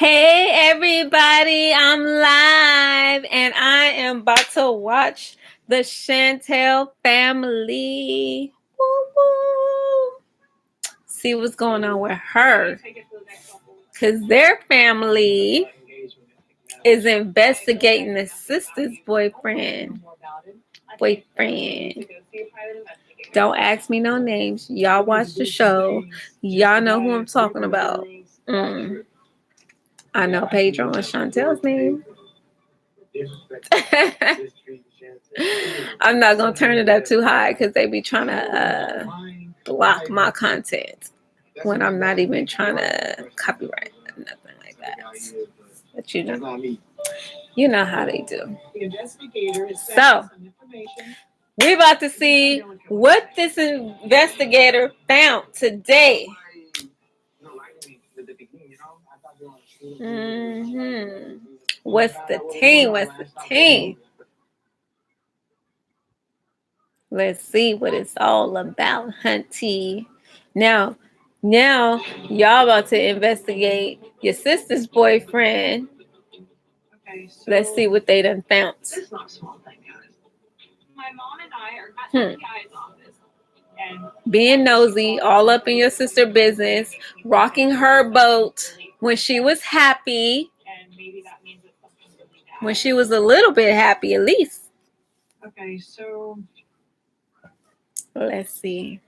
Hey everybody, I'm live and I am about to watch the Chantel family. Woo woo. See what's going on with her. Because their family is investigating the sister's boyfriend. Don't ask me no names. Y'all watch the show. Y'all know who I'm talking about. I know Pedro and Chantel's name. I'm not gonna turn it up too high because they be trying to block my content when I'm not even trying to copyright nothing like that. But you know how they do. So we're about to see what this investigator found today. What's the team? Let's see what it's all about, hunty. Now, y'all about to investigate your sister's boyfriend. Let's see what they done found. My mom and I are at the PI's office. Being nosy, all up in your sister's business, rocking her boat when she was happy. And maybe that means it's something really bad. When she was a little bit happy, at least. Okay, so let's see.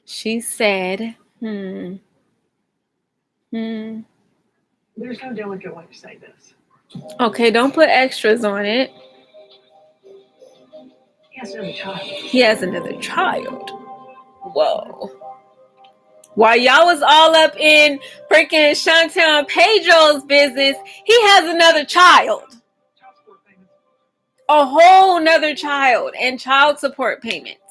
She said, There's no delicate way to say this. Okay, don't put extras on it. He has another child. He has another child. Whoa. While y'all was all up in freaking Chantel and Pedro's business, he has another child. A whole nother child and child support payments.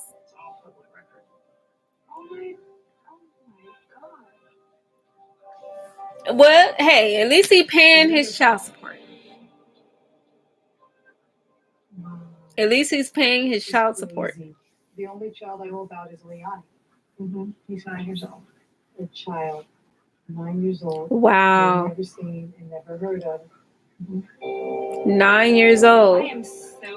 Well, hey, at least he paying his child support. At least he's paying his child support. The only child I know about is Leon. He's 9 years old. A child, 9 years old. Wow. Never seen and never heard of. 9 years old.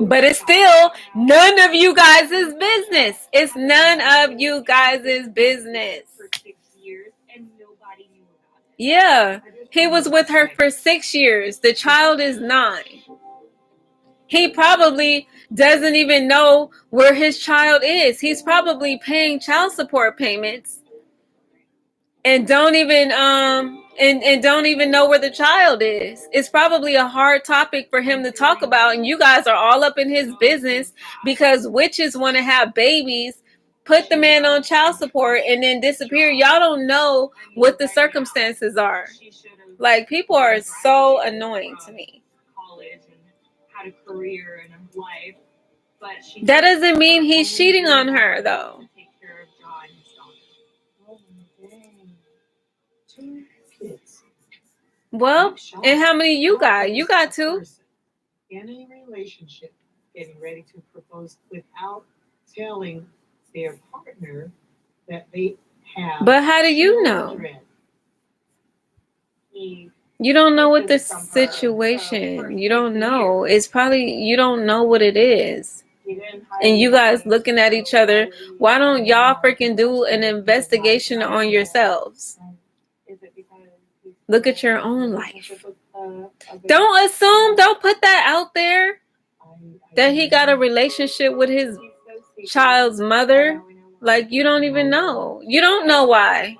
But it's still none of you guys' business. It's none of you guys' business. For 6 years and nobody knew about it. Yeah. He was with her for 6 years. The child is 9. He probably doesn't even know where his child is. He's probably paying child support payments and don't even and don't even know where the child is. It's probably a hard topic for him to talk about, and you guys are all up in his business because witches want to have babies, put the man on child support, and then disappear. Y'all don't know what the circumstances are. Like, people are so annoying to me. Had a career and a life, but that doesn't mean he's cheating on her, though. Take care of John and son. 2 kids. Well, and how many you got? You got 2. In a relationship, getting ready to propose without telling their partner that they have. But how do you know? You don't know what the situation. You don't know. It's probably, you don't know what it is. And you guys looking at each other. Why don't y'all freaking do an investigation on yourselves? Look at your own life. Don't assume. Don't put that out there. That he got a relationship with his child's mother. Like, you don't even know. You don't know why.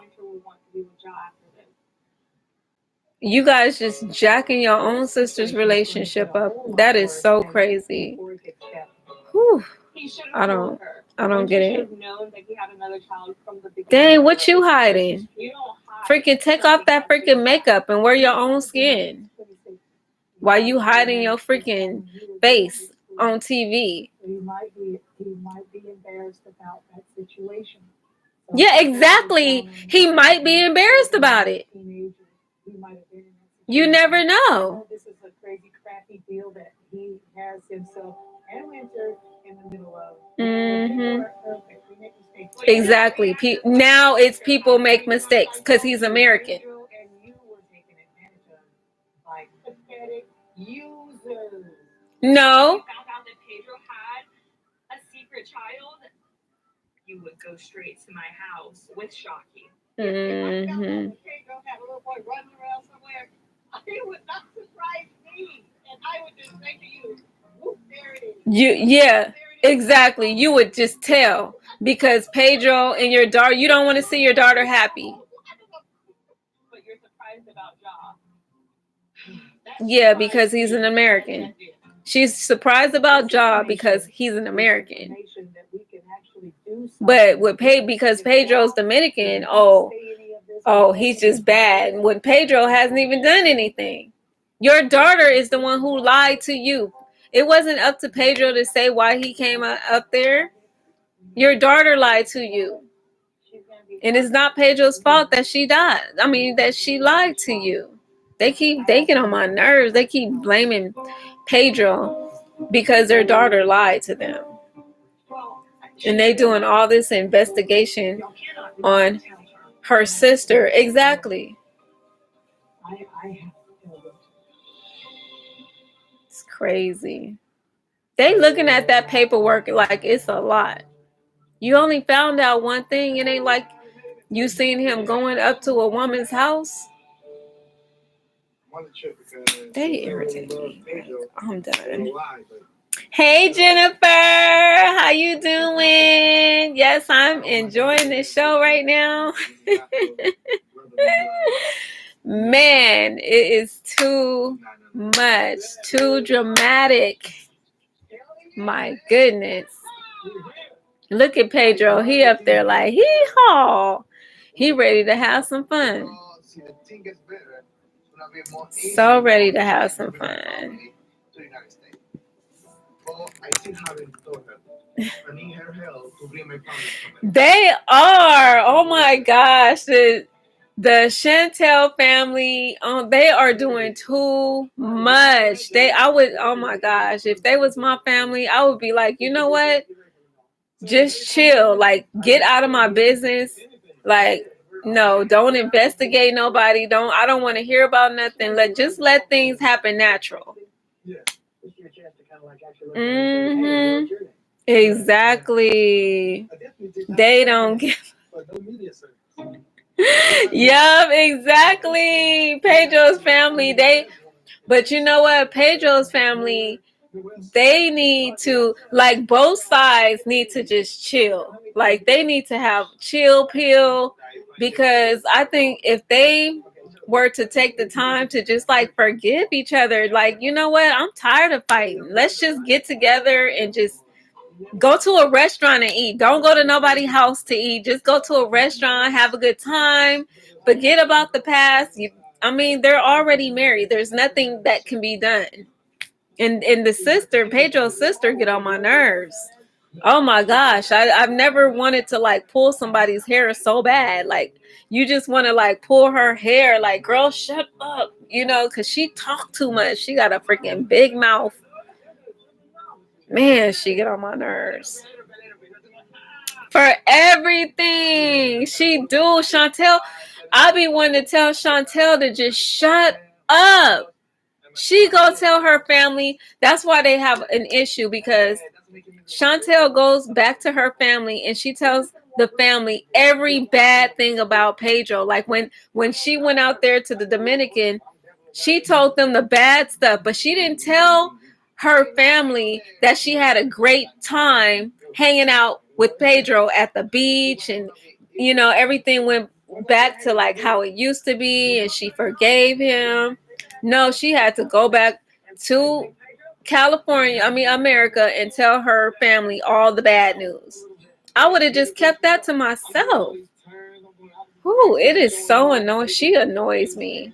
You guys just jacking your own sister's relationship up. That is so crazy. Whew. I don't get it. Dang, what you hiding? Freaking take off that freaking makeup and wear your own skin. Why you hiding your freaking face on TV? He might be embarrassed about that situation. Yeah, exactly. He might be embarrassed about it. You never know. This is a crazy, crappy deal that he has himself and Winter in the middle of. Exactly. Now it's people make mistakes because he's American. Users. No. If you found out that Pedro had a secret child, you would go straight to my house with Shocky. If I found out that Pedro had a little boy running around somewhere, it would not surprise me. And I would just say to you, whoop, there it is. Yeah, exactly. You would just tell because Pedro and your daughter, you don't want to see your daughter happy. But you're surprised about Job. Yeah, because he's an American. She's surprised about Job because he's an American. But with because Pedro's Dominican, he's just bad. When Pedro hasn't even done anything. Your daughter is the one who lied to you. It wasn't up to Pedro to say why he came up there. Your daughter lied to you. And it's not Pedro's fault that she died. I mean, that she lied to you. They get on my nerves. They keep blaming Pedro because their daughter lied to them. And they doing all this investigation on her sister. Exactly. It's crazy. They looking at that paperwork like it's a lot. You only found out one thing. It ain't like you seen him going up to a woman's house. They irritate me. I'm done. Hey Jennifer, how you doing? Yes, I'm enjoying this show right now. Man, it is too much, too dramatic. My goodness. Look at Pedro. He up there like, hee-haw. He ready to have some fun. So ready to have some fun. They are. Oh my gosh. The Chantel family, they are doing too much. Oh my gosh. If they was my family, I would be like, you know what? Just chill. Like, get out of my business. Like, no, don't investigate nobody. I don't want to hear about nothing. Just let things happen natural. Exactly. They don't give. Yup, exactly. Pedro's family, but you know what? Pedro's family, they need to, like, both sides need to just chill. Like, they need to have chill pill, because I think if they were to take the time to just like forgive each other, like, you know what? I'm tired of fighting. Let's just get together and just go to a restaurant and eat. Don't go to nobody's house to eat. Just go to a restaurant, have a good time. Forget about the past. They're already married. There's nothing that can be done. And the sister, Pedro's sister, get on my nerves. Oh my gosh. I've never wanted to like pull somebody's hair so bad. Like, you just want to like pull her hair. Like, girl, shut up. Because she talk too much. She got a freaking big mouth. Man, she get on my nerves. For everything she do, Chantel, I be wanting to tell Chantel to just shut up. She go tell her family. That's why they have an issue, because Chantel goes back to her family and she tells the family every bad thing about Pedro. Like when she went out there to the Dominican, she told them the bad stuff, but she didn't tell her family that she had a great time hanging out with Pedro at the beach, and everything went back to like how it used to be, and she forgave him. No, she had to go back to America, and tell her family all the bad news. I would have just kept that to myself. Ooh, it is so annoying. She annoys me.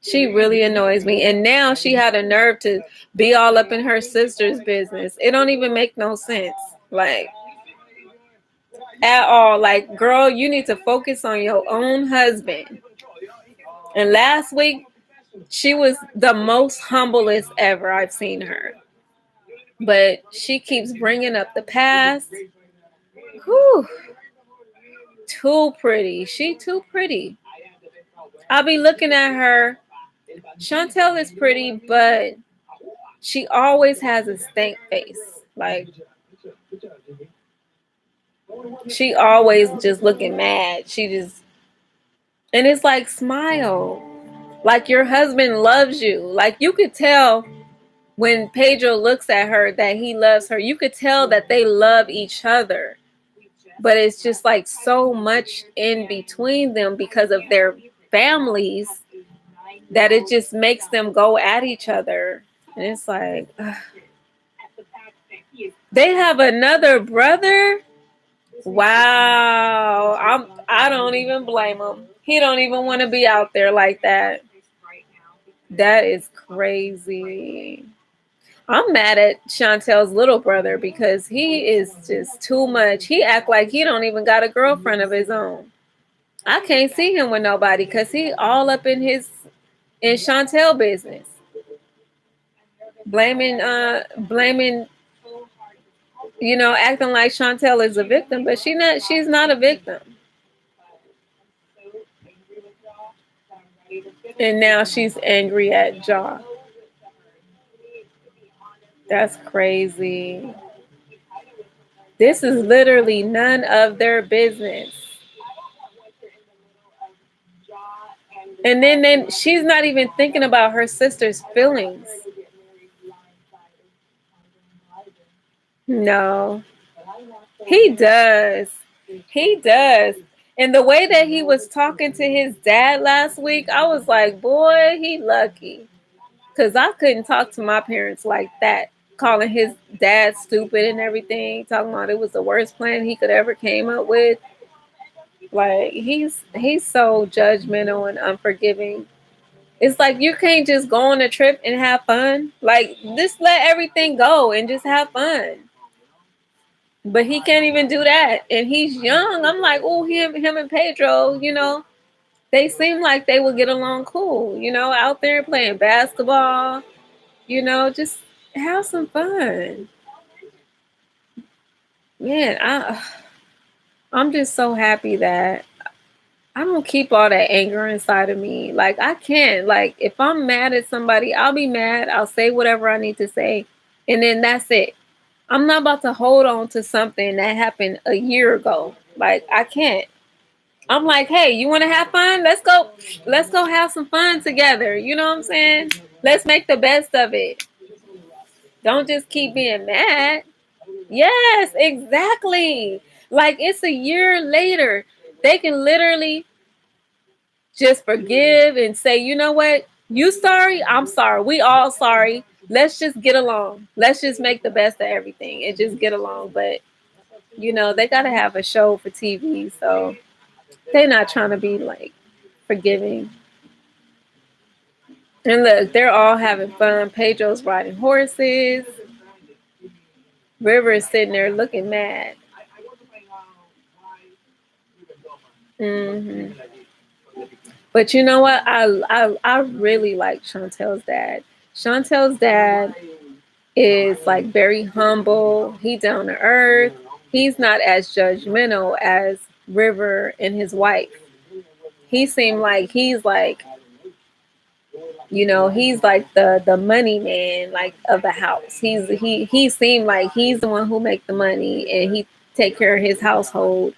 She really annoys me. And now she had a nerve to be all up in her sister's business. It don't even make no sense. Like, at all. Like, girl, you need to focus on your own husband. And last week, she was the most humblest ever I've seen her. But she keeps bringing up the past. Whew. Too pretty. She too pretty. I'll be looking at her Chantel is pretty, but she always has a stank face. Like, she always just looking mad. She just, and it's like, smile. Like, your husband loves you. Like, you could tell when Pedro looks at her that he loves her. You could tell that they love each other. But it's just like so much in between them because of their families that it just makes them go at each other. And it's like, ugh. They have another brother. Wow. I don't even blame him. He don't even want to be out there like that. That is crazy. I'm mad at Chantel's little brother because he is just too much. He act like he don't even got a girlfriend of his own. I can't see him with nobody because he all up in Chantel business. Blaming, acting like Chantel is a victim, but she's not a victim. And now she's angry at Jaw. That's crazy. This is literally none of their business. And then she's not even thinking about her sister's feelings. No. He does. He does. And the way that he was talking to his dad last week, I was like, boy, he lucky. Because I couldn't talk to my parents like that. Calling his dad stupid and everything. Talking about it was the worst plan he could ever came up with. Like, he's so judgmental and unforgiving. It's like you can't just go on a trip and have fun. Like, just let everything go and just have fun. But he can't even do that. And he's young. I'm like, oh, him and Pedro, they seem like they would get along cool, out there playing basketball, just have some fun. Man, I'm just so happy that I don't keep all that anger inside of me. Like, I can't. Like, if I'm mad at somebody, I'll be mad. I'll say whatever I need to say. And then that's it. I'm not about to hold on to something that happened a year ago. Like, I can't. I'm like, hey, you want to have fun? Let's go. Let's go have some fun together. You know what I'm saying? Let's make the best of it. Don't just keep being mad. Yes, exactly. Like, it's a year later. They can literally just forgive and say, you know what? You sorry? I'm sorry. We all sorry. Let's just get along. Let's just make the best of everything and just get along. But, they got to have a show for TV. So they're not trying to be like forgiving. And look, they're all having fun. Pedro's riding horses. River is sitting there looking mad. Hmm. But you know what? I really like Chantel's dad. Chantel's dad is like very humble. He down to earth. He's not as judgmental as River and his wife. He seemed like he's like, he's like the money man, like, of the house. He seemed like he's the one who make the money and he take care of his household.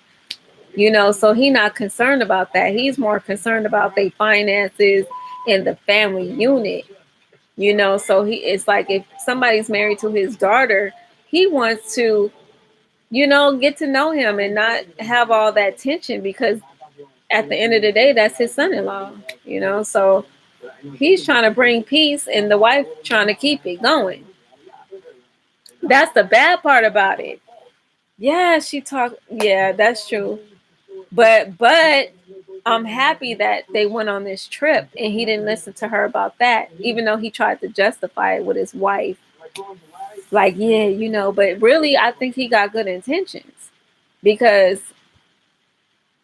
So he not concerned about that. He's more concerned about their finances and the family unit. So it's like if somebody's married to his daughter, he wants to, get to know him and not have all that tension because at the end of the day, that's his son-in-law, so he's trying to bring peace and the wife trying to keep it going. That's the bad part about it. Yeah, yeah, that's true. But I'm happy that they went on this trip and he didn't listen to her about that, even though he tried to justify it with his wife. Like, yeah, but really, I think he got good intentions because,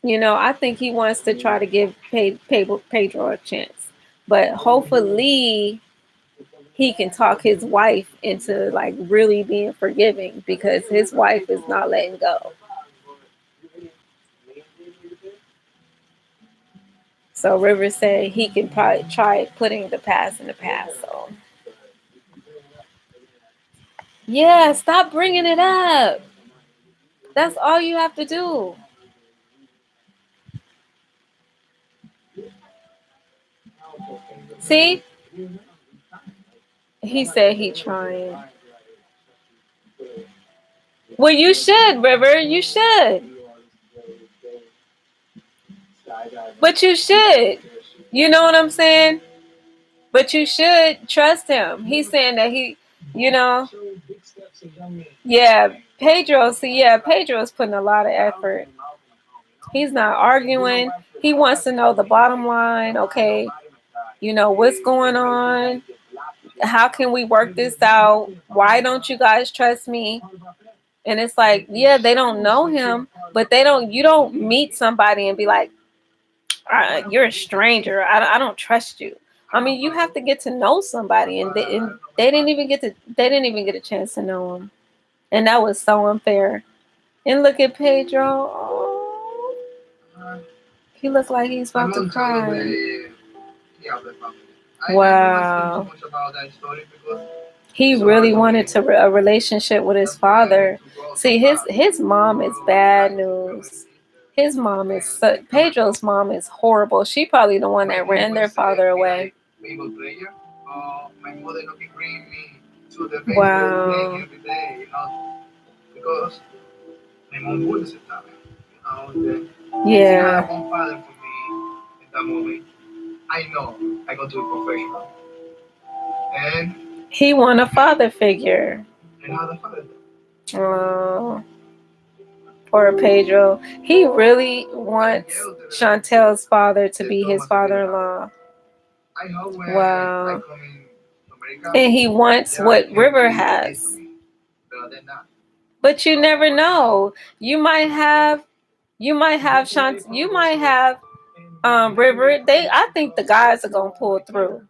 I think he wants to try to give Pedro a chance. But hopefully he can talk his wife into like really being forgiving because his wife is not letting go. So River said he can probably try putting the past in the past. So yeah, stop bringing it up. That's all you have to do. See? He said he trying. Well, you should, River. You should. But you should. You know what I'm saying? But you should trust him. He's saying that he, you know. Yeah, Pedro. See, yeah, Pedro's putting a lot of effort. He's not arguing. He wants to know the bottom line. Okay, you know, what's going on? How can we work this out? Why don't you guys trust me? And it's like, yeah, they don't know him, but you don't meet somebody and be like, you're a stranger. I don't trust you. I mean, you have to get to know somebody, and they didn't even get a chance to know him, and that was so unfair. And look at Pedro. Oh, he looks like he's about to cry. Wow. He really wanted a relationship with his father. See, his mom is bad news. His mom is Pedro's mom is horrible. She probably the one that ran their father away. Wow. Yeah. He want a father figure. Oh, poor Pedro. He really wants Chantel's father to be his father-in-law. Wow. And he wants what River has. But you never know. You might have River. I think the guys are gonna pull through.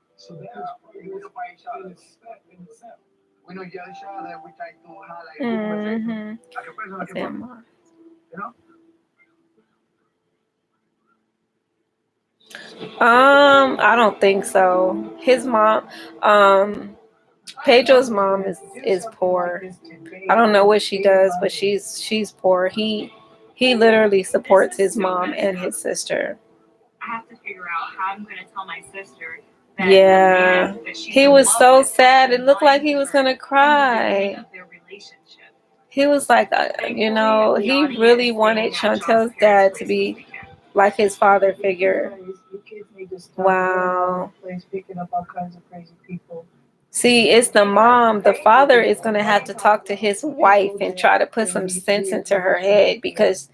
Mm-hmm. I don't think so. His mom, Pedro's mom is poor. I don't know what she does, but she's poor. He literally supports his mom and his sister. I have to figure out how I'm going to tell my sister. Yeah, he was so sad. It looked like he was gonna cry. He was like, he really wanted Chantel's dad to be like his father figure. Wow. See, it's the mom. The father is going to have to talk to his wife and try to put some sense into her head, because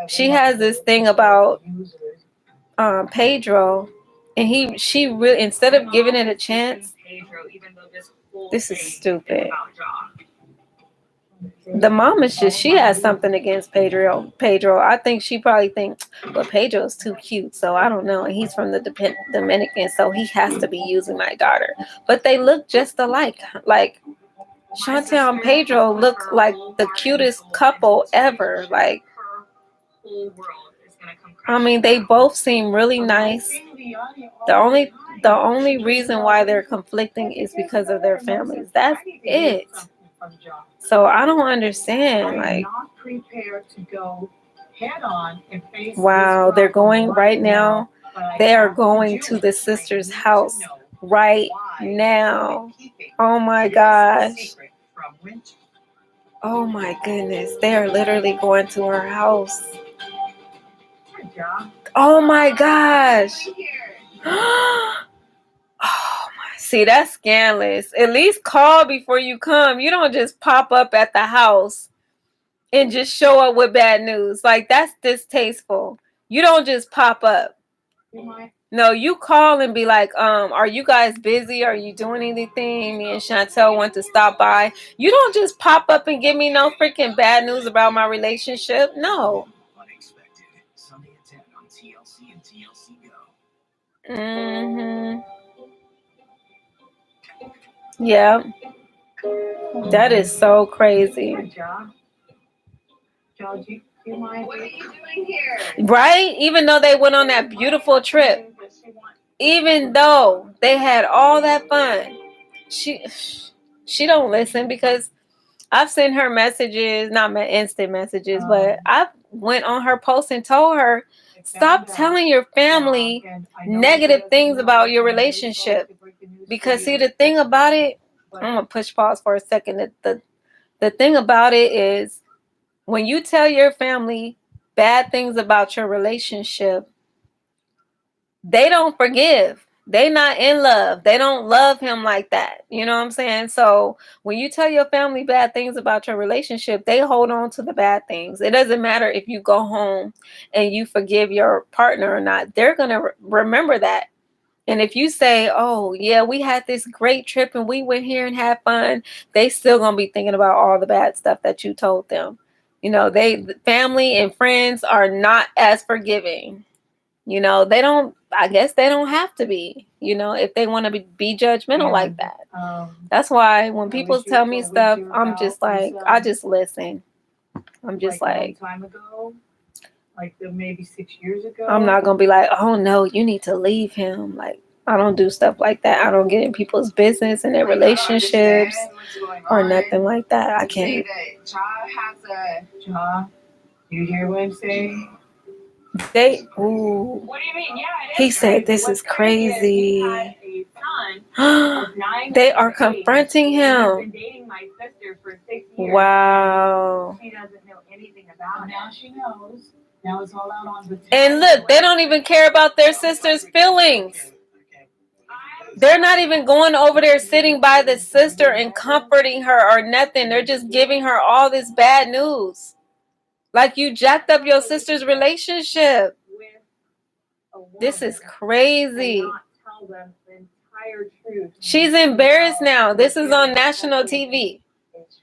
she has this thing about Pedro, and she really, instead of giving it a chance, this is stupid. The mom is she has something against Pedro. I think she probably thinks, well, Pedro's too cute, so I don't know. And he's from the Dominican, so he has to be using my daughter. But they look just alike. Like, Chantel and Pedro look like the cutest couple ever. Like, I mean, they both seem really nice. The only reason why they're conflicting is because of their families. That's it. So I don't understand. Like, wow, they're going right now. They are going to the sister's house right now. Oh my gosh. Oh my goodness. They are literally going to her house. Oh my gosh. Oh my. See, that's scandalous. At least call before you come. You don't just pop up at the house and just show up with bad news. Like, that's distasteful. You don't just pop up. No, you call and be like, are you guys busy? Are you doing anything? Me and Chantel want to stop by. You don't just pop up and give me no freaking bad news about my relationship. No. Mm-hmm. Yeah. That is so crazy. What are you doing here? Right? Even though they went on that beautiful trip, even though they had all that fun, she don't listen because I've sent her messages, not my instant messages, but I went on her post and told her, stop telling your family negative things about your relationship. Because see, the thing about it, I'm gonna push pause for a second. The thing about it is when you tell your family bad things about your relationship, they don't forgive. They not in love. They don't love him like that. You know what I'm saying? So when you tell your family bad things about your relationship, they hold on to the bad things. It doesn't matter if you go home and you forgive your partner or not. They're going to remember that. And if you say, oh, yeah, we had this great trip and we went here and had fun, they still going to be thinking about all the bad stuff that you told them. You know, family and friends are not as forgiving. You know, I guess they don't have to be, if they want to be judgmental like that. That's why when people tell me stuff, I'm just like, I just listen. I'm just like a long time ago, like maybe 6 years ago. I'm not going to be like, oh no, you need to leave him. Like, I don't do stuff like that. I don't get in people's business and their relationships or nothing like that. I can't. You hear what I'm saying? What do you mean? Yeah, he said this is crazy. They are confronting him. Wow. She doesn't know anything about it. Now she knows. Now it's all out on the And look, they don't even care about their sister's feelings. They're not even going over there sitting by the sister and comforting her or nothing. They're just giving her all this bad news. Like you jacked up your sister's relationship. This is crazy. She's embarrassed now. This is on national TV.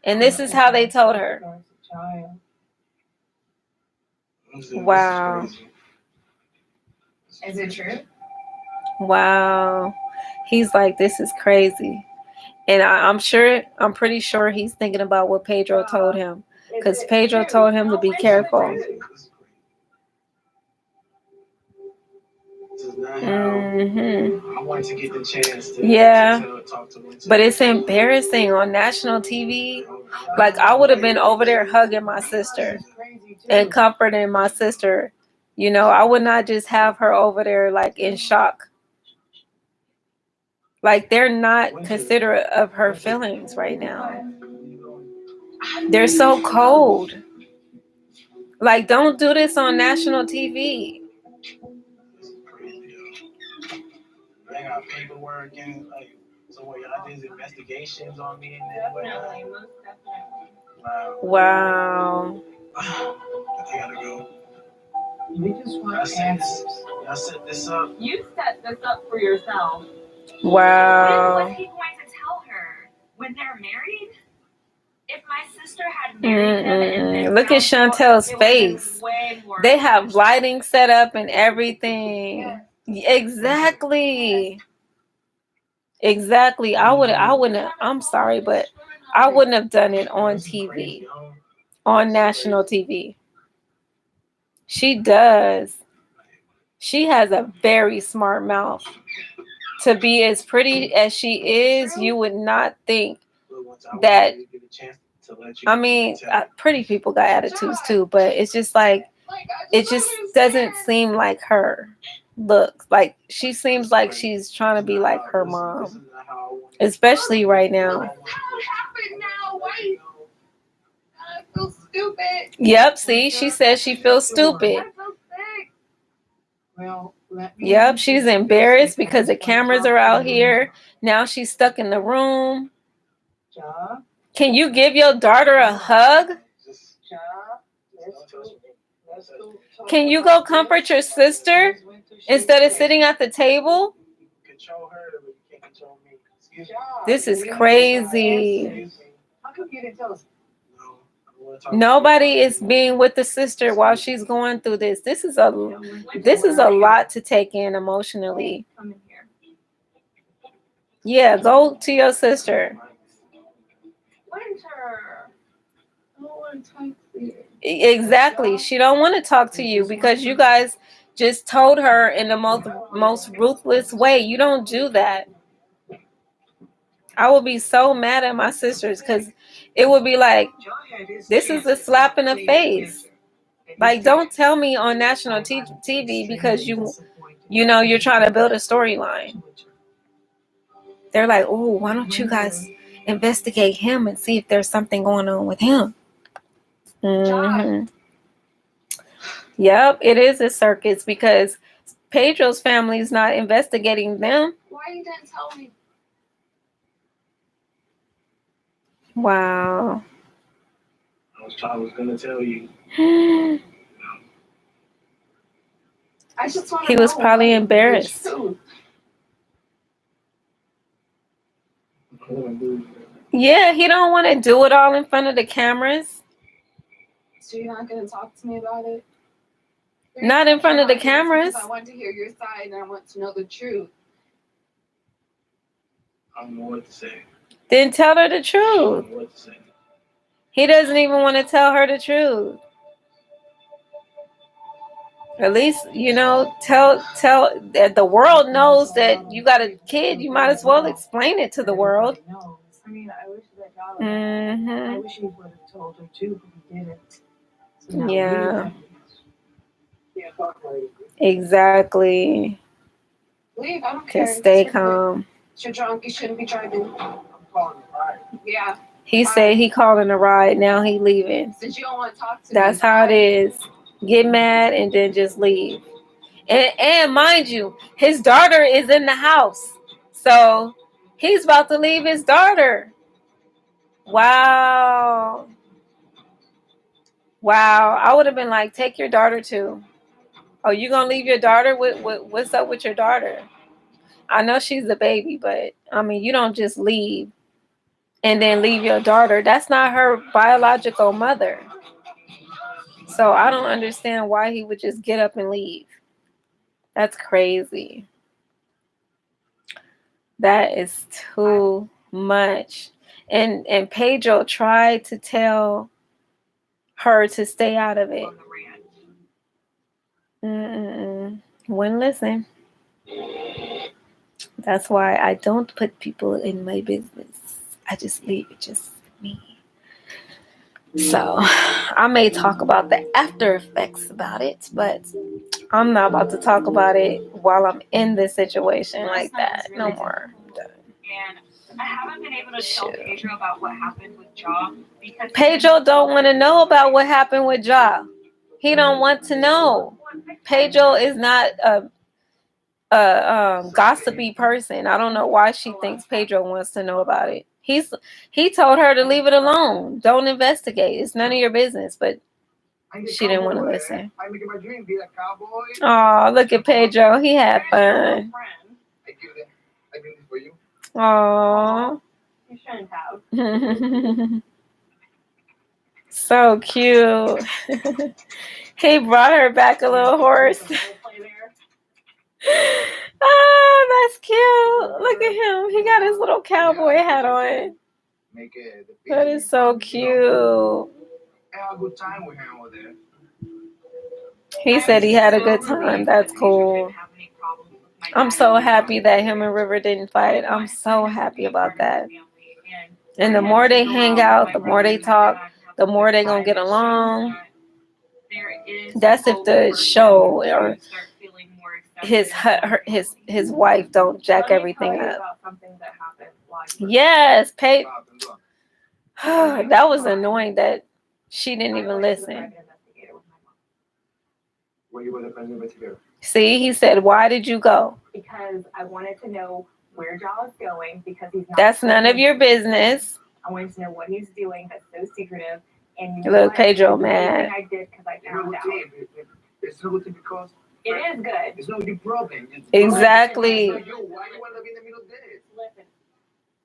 And this is how they told her. Wow. Is it true? Wow. He's like, this is crazy. And I'm pretty sure he's thinking about what Pedro told him. Because Pedro told him to be careful. I wanted to get the chance to talk to him. But it's embarrassing on national TV. Like, I would have been over there hugging my sister and comforting my sister. You know, I would not just have her over there like in shock. Like, they're not considerate of her feelings right now. They're so cold. Like, don't do this on national TV. They got paperwork and so what y'all did investigations on me and definitely, most definitely. Wow. I gotta go. We just want answers. Y'all set this up. You set this up for yourself. Wow. When was he going to tell her? When they're married? If my sister had married him, look at Chantel's face. They have lighting set up and everything. Exactly. Exactly. I wouldn't. I'm sorry, but I wouldn't have done it on TV, on national TV. She does. She has a very smart mouth. To be as pretty as she is, you would not think that. I mean, pretty people got attitudes too, but it's just like, it just doesn't seem like her look. Like, she seems like she's trying to be like her mom, especially right now. What happened now? Why? I feel stupid. Yep, see, she says she feels stupid. I feel sick. Well, yep, she's embarrassed because the cameras are out here. Now she's stuck in the room. Can you give your daughter a hug? Can you go comfort your sister instead of sitting at the table? This is crazy. Nobody is being with the sister while she's going through this. This is a lot to take in emotionally. Yeah, go to your sister. Winter. I don't want to talk to you. Exactly. She don't want to talk to you because you guys just told her in the most ruthless way. You don't do that. I would be so mad at my sisters because it would be like, this is a slap in the face. Like, don't tell me on national TV because you know you're trying to build a storyline. They're like, oh, why don't you guys investigate him and see if there's something going on with him? Mm-hmm. Yep, it is a circus because Pedro's family is not investigating them. Why you didn't tell me? Wow. I was gonna tell you. I just want to He was probably embarrassed. Yeah, he don't want to do it all in front of the cameras. So you're not gonna talk to me about it? Not in front of the cameras. I want to hear your side and I want to know the truth. I don't know what to say. Then tell her the I truth. don't know what to say. He doesn't even want to tell her the truth. At least, you know, tell that the world knows that you got a kid. You might as well explain it to the world. I mean, I wish that God. Mm-hmm. I wish he would have told her too, but he didn't. So Yeah. Exactly. Leave. I don't care. Just stay calm. You're drunk. You shouldn't be driving. I'm calling a ride. Yeah. He said he calling a ride. Now he leaving. Since you don't want to talk to me. That's how it is. Get mad and then just leave. And mind you, his daughter is in the house. So he's about to leave his daughter. Wow. Wow. I would have been like, take your daughter too. Oh, you gonna leave your daughter? What's up with your daughter? I know she's a baby, but I mean, you don't just leave and then leave your daughter. That's not her biological mother. So I don't understand why he would just get up and leave. That's crazy. That is too much. And Pedro tried to tell her to stay out of it. Wouldn't listen. That's why I don't put people in my business. I just leave it just me. So I may talk about the after effects about it, but I'm not about to talk about it while I'm in this situation like that. No more. And I haven't been able to tell Pedro about what happened with Ja because Pedro don't want to know about what happened with Ja. He don't want to know. Pedro is not a gossipy person. I don't know why she thinks Pedro wants to know about it. He told her to leave it alone. Don't investigate. It's none of your business. But she didn't want to listen. Oh, look at Pedro. He had fun. Oh, you shouldn't have. So cute. He brought her back a little horse. Oh, that's cute. Look at him. He got his little cowboy hat on. That is so cute. He said he had a good time. That's cool. I'm so happy that him and River didn't fight. I'm so happy about that. And the more they hang out, the more they talk, the more they gonna get along. That's if the show or his wife don't jack everything up. Yes, that was annoying that she didn't even listen. See, he said, "Why did you go?" Because I wanted to know where Ja is going because he's not. That's none of your business. I wanted to know what he's doing. That's so secretive. And Look, Pedro mad. I did because I found out. It's good because it is good. It's not your problem. Exactly. Why you want to be in the middle of this? Listen.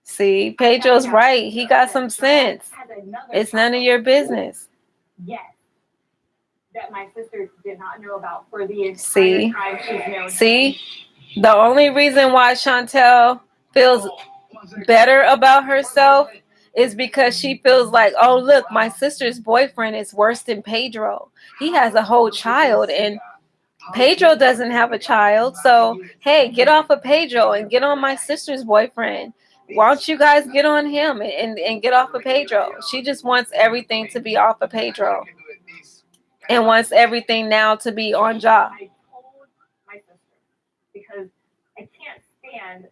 See, Pedro's right. He got some sense. It's none of your business. Yes. That my sister did not know about for the entire time she's known. See? The only reason why Chantel feels better about herself is because she feels like, oh, look, my sister's boyfriend is worse than Pedro. He has a whole child, and Pedro doesn't have a child. So, hey, get off of Pedro and get on my sister's boyfriend. Why don't you guys get on him and get off of Pedro? She just wants everything to be off of Pedro and wants everything now to be on Ja. I told my sister because I can't stand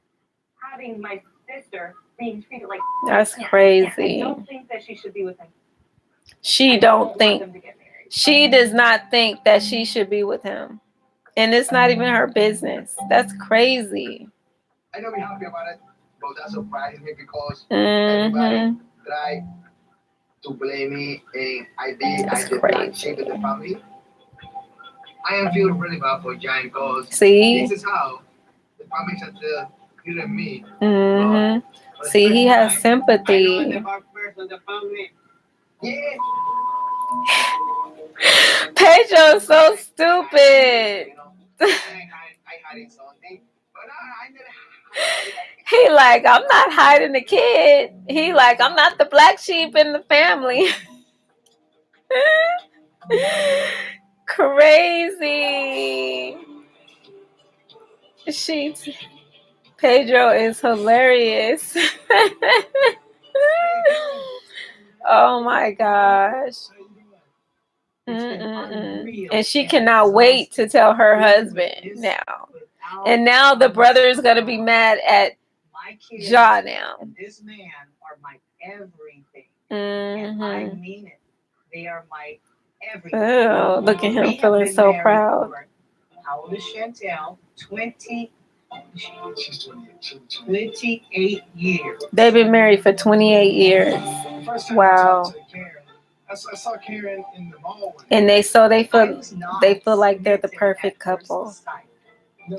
having my sister being treated like That's I crazy. don't think that she should be with him. She I don't want think, them to get married. she does not think that she should be with him. And it's not even her business. That's crazy. I know we're happy about it, but that surprised me because Mm-hmm. everybody tried to blame me, and I did not shape the family. I am feeling really bad for Giant because See? this is how the family Chantel treated me. Mm-hmm. See, he has sympathy. Yeah. Pedro's so stupid. I hiding something, but I never. He like, I'm not hiding the kid. He like, I'm not the black sheep in the family. Crazy. Pedro is hilarious. Oh my gosh. Mm-mm-mm. And she cannot wait to tell her husband now. And now the brother is going to be mad at Ja now. This man are my everything. Mm-hmm. And I mean it. They are my everything. Oh, look at him feeling so proud. How old is Chantel? 28 years. They've been married for 28 years. Wow. I saw Karen in the mall. And they feel like they're the perfect couple.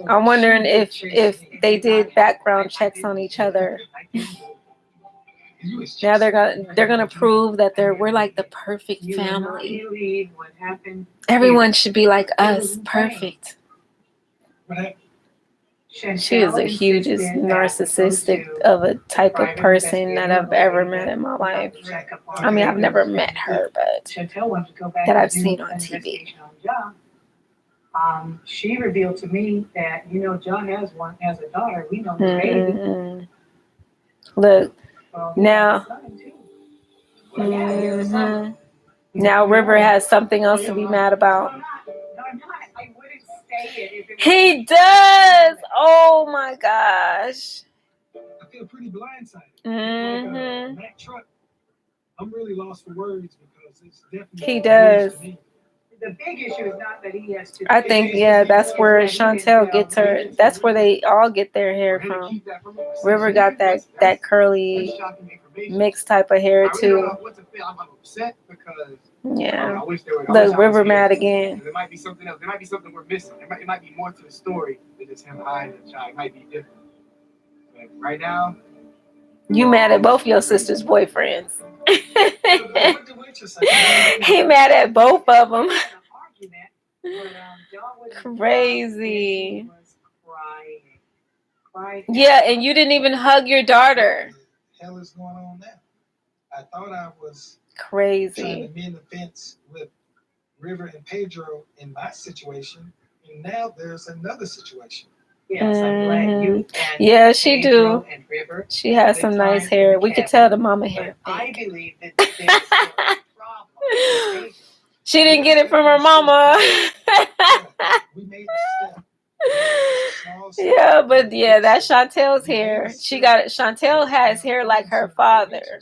I'm wondering if they did background checks on each other. Now they're gonna prove that we're like the perfect family. Everyone should be like us, perfect. She is the hugest narcissistic of a type of person that I've ever met in my life. I mean, I've never met her, but that I've seen on TV. She revealed to me that, John has a daughter. We know the baby. Look, now, now River has something else to be mad about. He does. Oh my gosh. I feel pretty blindsided. Mm-hmm. That truck, I'm really lost for words because it's definitely. He does. The big issue is not that he has to. I think, yeah, that's where Chantel gets her. That's where they all get their hair from. River got that curly mixed type of hair too. I'm upset because. Yeah. I wish there were. Look, River mad again. There might be something else. There might be something we're missing. It might be more to the story than just him hiding the child. It might be different. But right now. You mad at both your sister's boyfriends. He mad at both of them. Crazy. Yeah, and you didn't even hug your daughter. What the hell is going on now? I thought I was crazy trying to mend the fence with River and Pedro in my situation, and now there's another situation. Yes, I'm glad you. Yeah, she Pedro do. And River She has some nice hair. We could tell the mama hair. I believe that there's a problem. She didn't get it from her mama. We made the step. Yeah, but yeah, that's Chantel's hair. She got it. Chantel has hair like her father.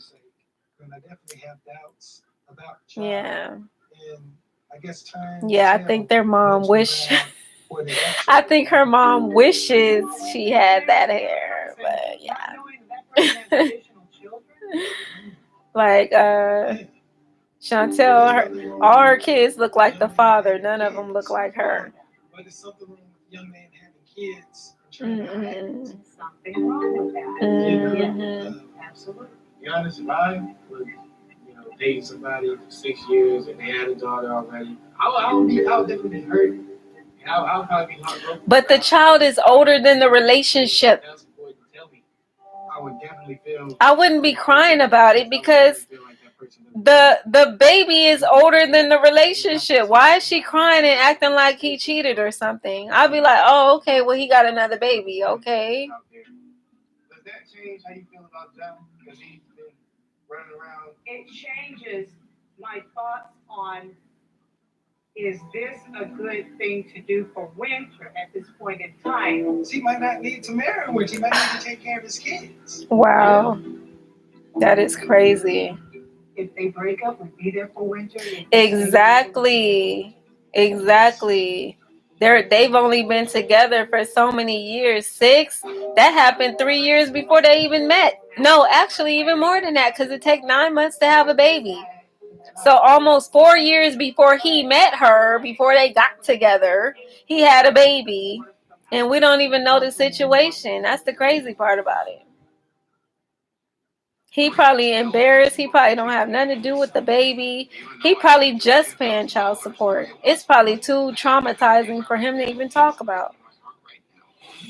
And I definitely have doubts about Yeah. And I guess time. Yeah, I think their mom I think her mom wishes she had that hair, but yeah. Like Chantel, all her kids look like the father. None of them look like her. But it's something wrong with young man having kids. Something wrong with that. Absolutely. Be honest, if I was, dating somebody for 6 years and they had a daughter already, I would definitely be hurt. And I'll probably be heartbroken. But the child is older than the relationship. That's important to tell me. I would definitely feel. I wouldn't be crying about it because the baby is older than the relationship. Why is she crying and acting like he cheated or something? I'd be like, oh, okay, well, he got another baby. Okay. Does that change how you feel about John? Because he's been running around. It changes my thoughts on, is this a good thing to do for Winter at this point in time? She might not need to marry him. She might need to take care of his kids. Wow. That is crazy. If they break up, we'd be there for Winter. Exactly. Exactly. They've only been together for so many years. 6. That happened 3 years before they even met. No, actually even more than that, because it takes 9 months to have a baby. So almost 4 years before he met her, before they got together, he had a baby. And we don't even know the situation. That's the crazy part about it. He probably embarrassed. He probably don't have nothing to do with the baby. He probably just paying child support. It's probably too traumatizing for him to even talk about.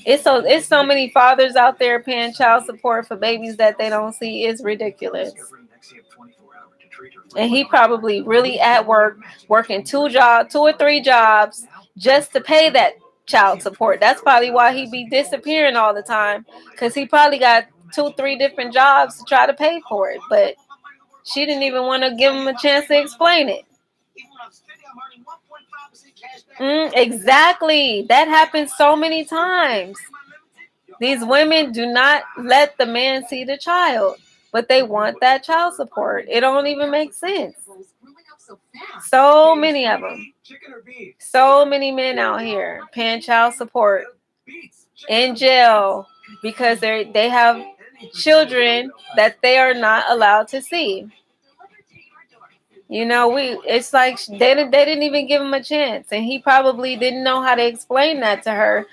It's so many fathers out there paying child support for babies that they don't see. It's ridiculous. And he probably really at work, working 2 or 3 jobs just to pay that child support. That's probably why he be disappearing all the time, because he probably got 2, 3 different jobs to try to pay for it. But she didn't even want to give him a chance to explain it. Exactly. That happens so many times. These women do not let the man see the child, but they want that child support. It don't even make sense. So many of them. So many men out here paying child support in jail because they have children that they are not allowed to see. You know, it's like they didn't even give him a chance, and he probably didn't know how to explain that to her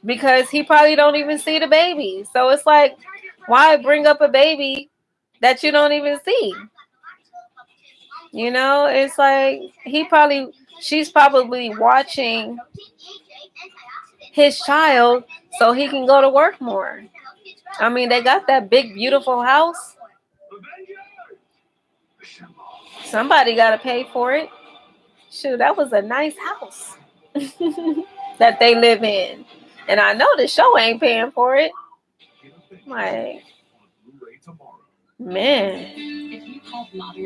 because he probably don't even see the baby. So it's like, why bring up a baby that you don't even see? You know, it's like she's probably watching his child so he can go to work more. I mean, they got that big, beautiful house. Somebody got to pay for it. Shoot, that was a nice house that they live in. And I know the show ain't paying for it. Like, man.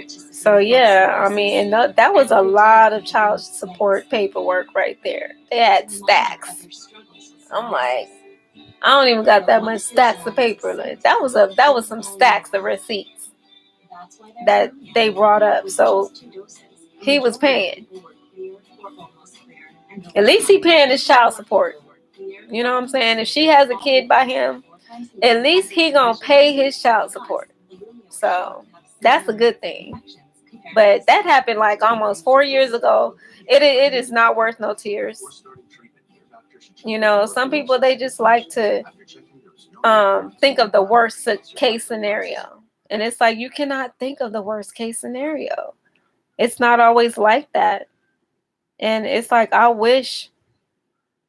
So, yeah, I mean, and that was a lot of child support paperwork right there. They had stacks. I'm like, I don't even got that much stacks of paper. Like, that was some stacks of receipts that they brought up. So he was paying. At least he paying his child support. You know what I'm saying? If she has a kid by him, at least he gonna pay his child support. So that's a good thing. But that happened like almost 4 years ago. It is not worth no tears. You know, some people, they just like to think of the worst case scenario. And it's like, you cannot think of the worst case scenario. It's not always like that. And it's like, I wish,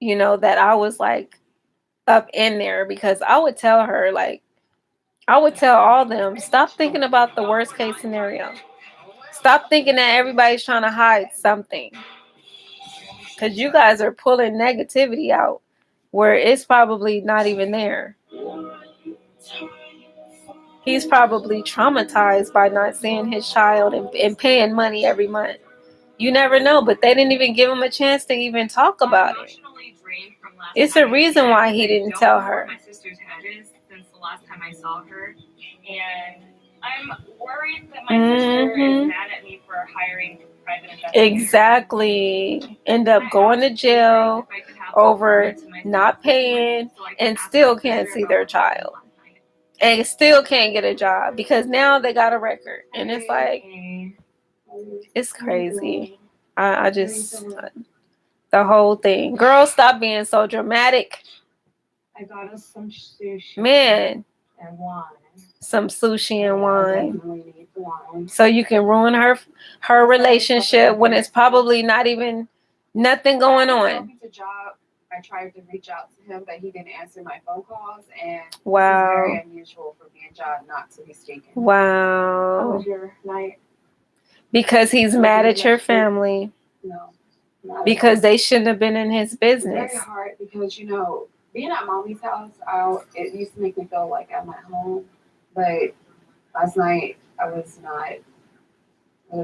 you know, that I was like up in there, because I would tell her, like, I would tell all them, stop thinking about the worst case scenario. Stop thinking that everybody's trying to hide something. Because you guys are pulling negativity out where it's probably not even there. He's probably traumatized by not seeing his child and paying money every month. You never know, but they didn't even give him a chance to even talk about it. It's a reason why he didn't tell her. My sister's head is since the last time I saw her, and I'm worried that my sister is mad at me for hiring private investigators. Exactly. End up going to jail over not paying and still can't see their child. And still can't get a job because now they got a record. And it's like, it's crazy. I just, the whole thing. Girl, stop being so dramatic. I got us some sushi. Man. And wine. Some sushi and wine. So you can ruin her relationship when it's probably not even nothing going on. I tried to reach out to him, but he didn't answer my phone calls, and Wow. this is very unusual for me and John not to be speaking. How Wow. was your night? Because he's mad at your family. No. Because they shouldn't have been in his business. It's very hard because, you know, being at mommy's house, it used to make me feel like I'm at home. But last night, it was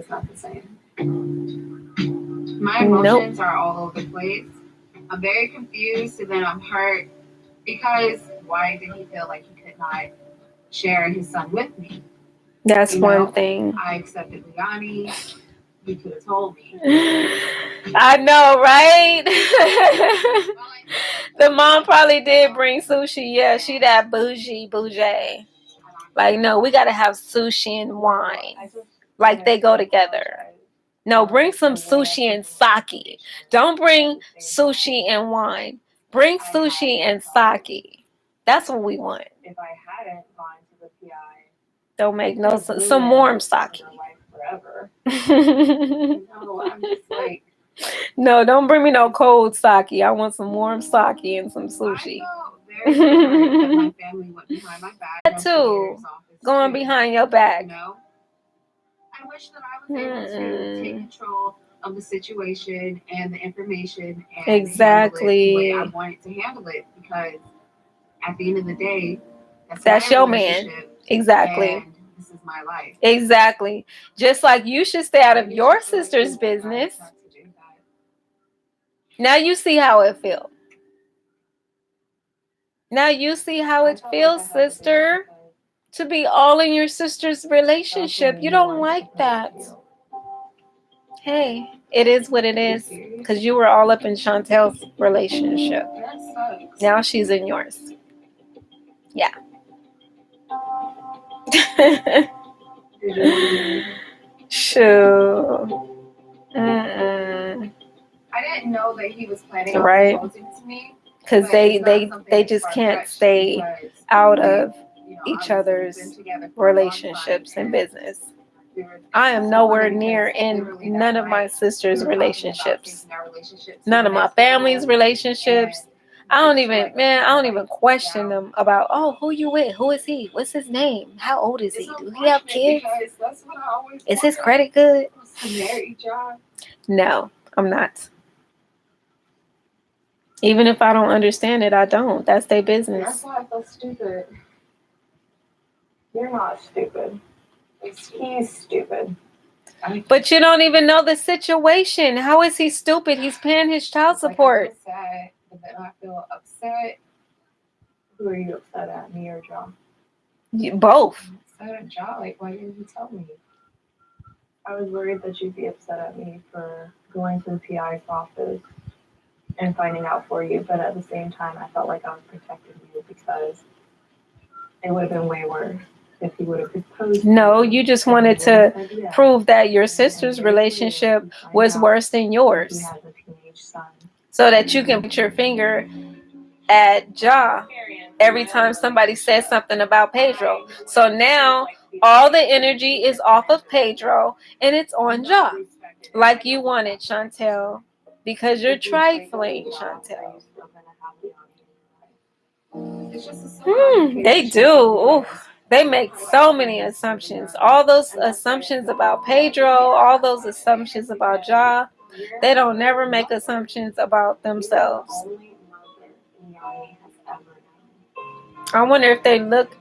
not the same. My emotions are all over the place. I'm very confused, and then I'm hurt because why did he feel like he could not share his son with me? That's one thing. I accepted Liani. He could have told me. I know, right? The mom probably did bring sushi. Yeah, she that bougie. Like, no, we gotta have sushi and wine. Like they go together. No, bring some sushi and sake. Don't bring sushi and wine. Bring sushi and sake. That's what we want. If I hadn't gone to the PI, don't make no sense. Some warm sake. Forever. No, I'm just like. No, don't bring me no cold sake. I want some warm sake and some sushi. I felt very that my family went behind my back. That too. Going behind your back. You know? I wish that I was able to take control of the situation and the information and exactly handle it the way I wanted to handle it, because at the end of the day, that's your man. Exactly. And this is my life. Exactly. Just like you should stay out of your sister's business. Now you see how it feels. Now you see how it feels, sister, to be all in your sister's relationship. You don't like that. Hey, it is what it is. Because you were all up in Chantel's relationship. Now she's in yours. Yeah. Sure. I didn't know that he was planning on proposing to me. Because they just can't stay out of each other's relationships and business. I am nowhere near in none of my sister's relationships. None of my family's relationships. I don't even question them about, oh, who you with? Who is he? What's his name? How old is he? Do he have kids? Is his credit good? No, I'm not. Even if I don't understand it, I don't. That's their business. That's why I feel stupid. You're not stupid. He's stupid. But you don't even know the situation. How is he stupid? He's paying his child support. I feel sad, but then I feel upset. Who are you upset at, me or John? Both. I'm upset at John. Like, why didn't you tell me? I was worried that you'd be upset at me for going to the PI's office and finding out for you, but at the same time, I felt like I was protecting you because it would have been way worse if he would have proposed. No, you just wanted to prove that your sister's relationship was worse than yours, he has a teenage son, so that you can put your finger at Ja every time somebody says something about Pedro. So now all the energy is off of Pedro and it's on Ja, like you wanted, Chantel. Because you're trifling, Chantel. They do. Oof. They make so many assumptions. All those assumptions about Pedro, all those assumptions about Ja, they don't never make assumptions about themselves. I wonder if they look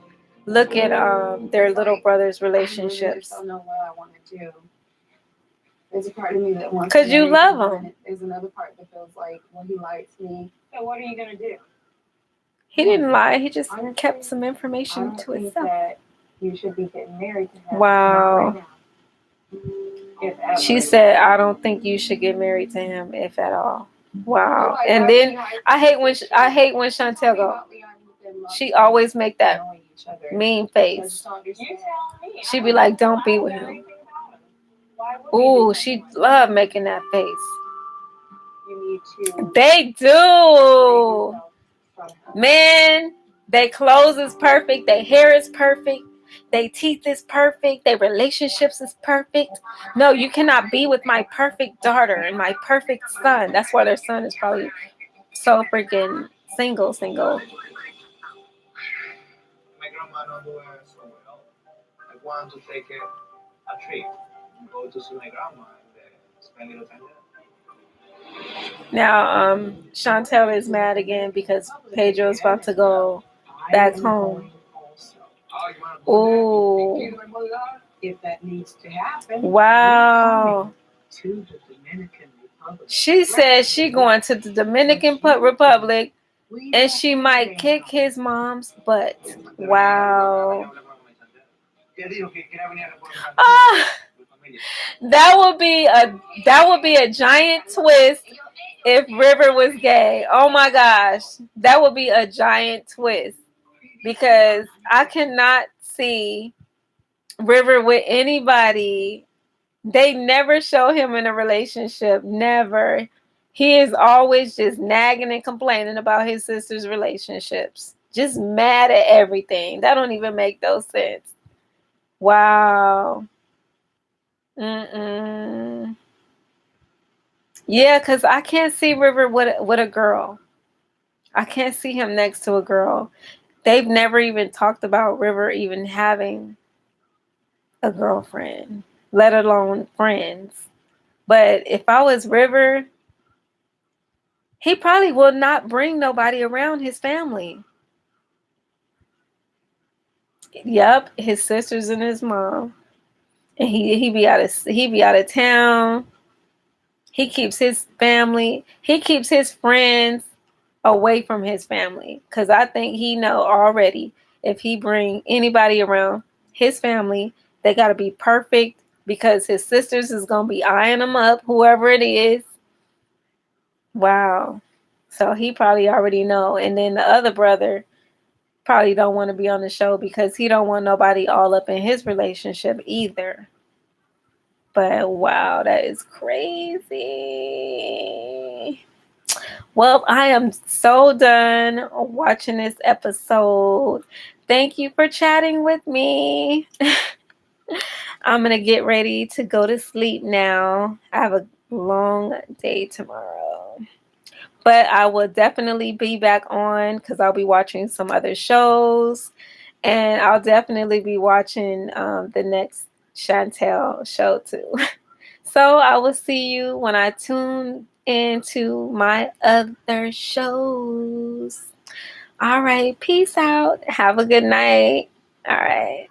at their little brother's relationships. I don't know what I want to do. There's a part of me that wants. Because you love him. There's another part that feels like, well, he likes me. So what are you gonna do? He didn't lie. He just kept some information to himself. That you should be getting married to him. Wow. Right, she said, "I don't think you should get married to him, if at all." Wow. And then I hate when Chantel go. She always make that mean face. She be like, "Don't be with him." Ooh, she love making that face. They do. Man, their clothes is perfect. Their hair is perfect. Their teeth is perfect. Their relationships is perfect. No, you cannot be with my perfect daughter and my perfect son. That's why their son is probably so freaking single. My grandma not doing so well. I want to take a trip, go to see my grandma and spend a little time there. Now, Chantel is mad again because Pedro's about to go back home. Oh, If that needs to happen. wow. To the Dominican Republic. She says she going to the Dominican Republic and she might kick his mom's butt. Wow. Ah, that would be a giant twist if River was gay. Oh my gosh. That would be a giant twist because I cannot see River with anybody. They never show him in a relationship. Never. He is always just nagging and complaining about his sister's relationships. Just mad at everything. That don't even make no sense. Wow. Mm-mm. Yeah, because I can't see River with a girl. I can't see him next to a girl. They've never even talked about River even having a girlfriend, let alone friends. But if I was River, he probably will not bring nobody around his family. Yep, his sisters and his mom. And he be out of town. He keeps his family, he keeps his friends away from his family. Cause I think he know already if he bring anybody around his family, they gotta be perfect because his sisters is gonna be eyeing him up, whoever it is. Wow. So he probably already know. And then the other brother probably don't want to be on the show because he don't want nobody all up in his relationship either. But wow, that is crazy. Well, I am so done watching this episode. Thank you for chatting with me. I'm going to get ready to go to sleep now. I have a long day tomorrow. But I will definitely be back on because I'll be watching some other shows. And I'll definitely be watching the next Chantel show too. So I will see you when I tune into my other shows. All right. Peace out. Have a good night. All right.